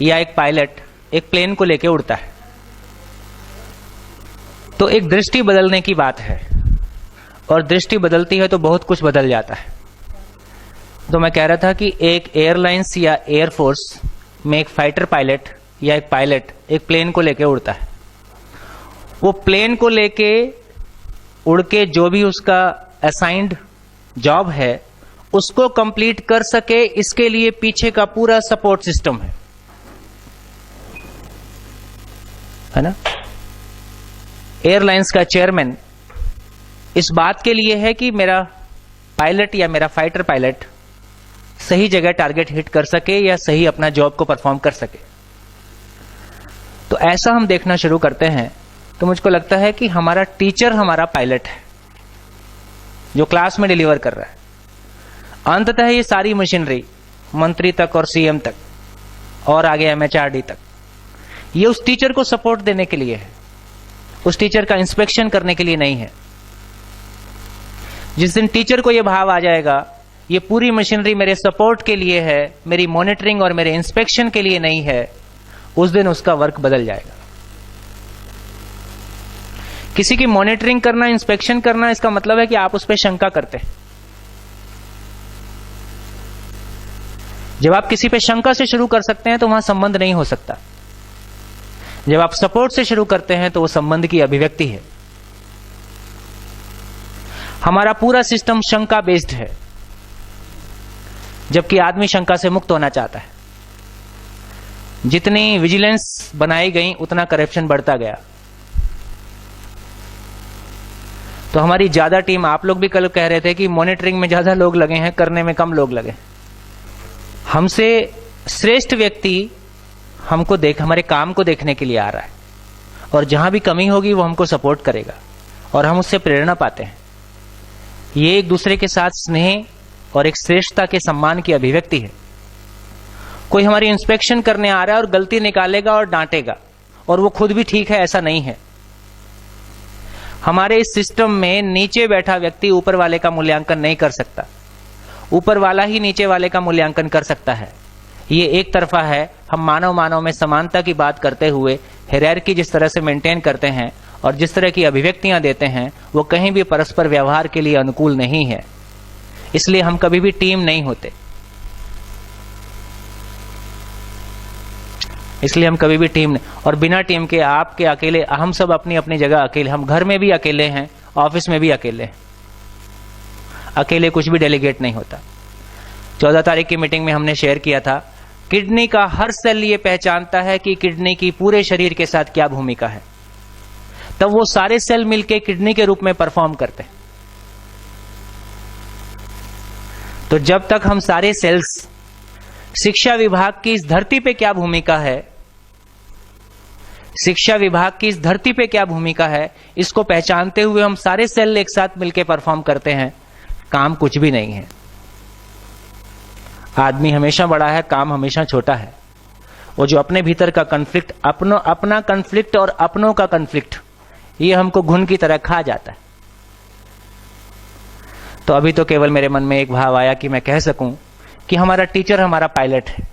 या एक पायलट एक प्लेन को लेकर उड़ता है, तो एक दृष्टि बदलने की बात है, और दृष्टि बदलती है तो बहुत कुछ बदल जाता है। तो मैं कह रहा था कि एक एयरलाइंस या एयरफोर्स में एक फाइटर पायलट या एक पायलट एक प्लेन को लेकर उड़ता है। वो प्लेन को लेके उड़ के जो भी उसका असाइंड जॉब है उसको कंप्लीट कर सके, इसके लिए पीछे का पूरा सपोर्ट सिस्टम है ना। एयरलाइंस का चेयरमैन इस बात के लिए है कि मेरा पायलट या मेरा फाइटर पायलट सही जगह टारगेट हिट कर सके या सही अपना जॉब को परफॉर्म कर सके। तो ऐसा हम देखना शुरू करते हैं तो मुझको लगता है कि हमारा टीचर हमारा पायलट है जो क्लास में डिलीवर कर रहा है। अंततः ये सारी मशीनरी मंत्री तक और सीएम तक और आगे एमएचआरडी तक, ये उस टीचर को सपोर्ट देने के लिए है, उस टीचर का इंस्पेक्शन करने के लिए नहीं है। जिस दिन टीचर को यह भाव आ जाएगा ये पूरी मशीनरी मेरे सपोर्ट के लिए है, मेरी मॉनिटरिंग और मेरे इंस्पेक्शन के लिए नहीं है, उस दिन उसका वर्क बदल जाएगा। किसी की मॉनिटरिंग करना, इंस्पेक्शन करना, इसका मतलब है कि आप उस पर शंका करते हैं। जब आप किसी पे शंका से शुरू कर सकते हैं तो वहां संबंध नहीं हो सकता। जब आप सपोर्ट से शुरू करते हैं तो वो संबंध की अभिव्यक्ति है। हमारा पूरा सिस्टम शंका बेस्ड है, जबकि आदमी शंका से मुक्त होना चाहता है। जितनी विजिलेंस बनाई गई उतना करप्शन बढ़ता गया। तो हमारी ज्यादा टीम, आप लोग भी कल कह रहे थे कि मॉनिटरिंग में ज्यादा लोग लगे हैं, करने में कम लोग लगे। हमसे श्रेष्ठ व्यक्ति हमको हमारे काम को देखने के लिए आ रहा है, और जहां भी कमी होगी वो हमको सपोर्ट करेगा और हम उससे प्रेरणा पाते हैं। ये एक दूसरे के साथ स्नेह और एक श्रेष्ठता के सम्मान की अभिव्यक्ति है। कोई हमारी इंस्पेक्शन करने आ रहा है और गलती निकालेगा और डांटेगा और वो खुद भी ठीक है, ऐसा नहीं है। हमारे इस सिस्टम में नीचे बैठा व्यक्ति ऊपर वाले का मूल्यांकन नहीं कर सकता, ऊपर वाला ही नीचे वाले का मूल्यांकन कर सकता है। ये एक तरफा है। हम मानव में समानता की बात करते हुए हायरार्की जिस तरह से मेंटेन करते हैं और जिस तरह की अभिव्यक्तियां देते हैं वो कहीं भी परस्पर व्यवहार के लिए अनुकूल नहीं है। इसलिए हम कभी भी टीम नहीं होते, इसलिए हम कभी भी टीम नहीं। और बिना टीम के आपके अकेले, हम सब अपनी अपनी जगह अकेले, हम घर में भी अकेले हैं, ऑफिस में भी अकेले हैं। अकेले कुछ भी डेलीगेट नहीं होता। 14 तारीख की मीटिंग में हमने शेयर किया था, किडनी का हर सेल ये पहचानता है कि किडनी की पूरे शरीर के साथ क्या भूमिका है, तब वो सारे सेल मिलकर किडनी के रूप में परफॉर्म करते हैं। तो जब तक हम सारे सेल्स, शिक्षा विभाग की इस धरती पे क्या भूमिका है, शिक्षा विभाग की इस धरती पे क्या भूमिका है, इसको पहचानते हुए हम सारे सेल एक साथ मिलकर परफॉर्म करते हैं, काम कुछ भी नहीं है। आदमी हमेशा बड़ा है, काम हमेशा छोटा है। वो जो अपने भीतर का कन्फ्लिक्ट, अपना कन्फ्लिक्ट और अपनों का कन्फ्लिक्ट, ये हमको घुन की तरह खा जाता है। तो अभी तो केवल मेरे मन में एक भाव आया कि मैं कह सकूं कि हमारा टीचर हमारा पायलट है।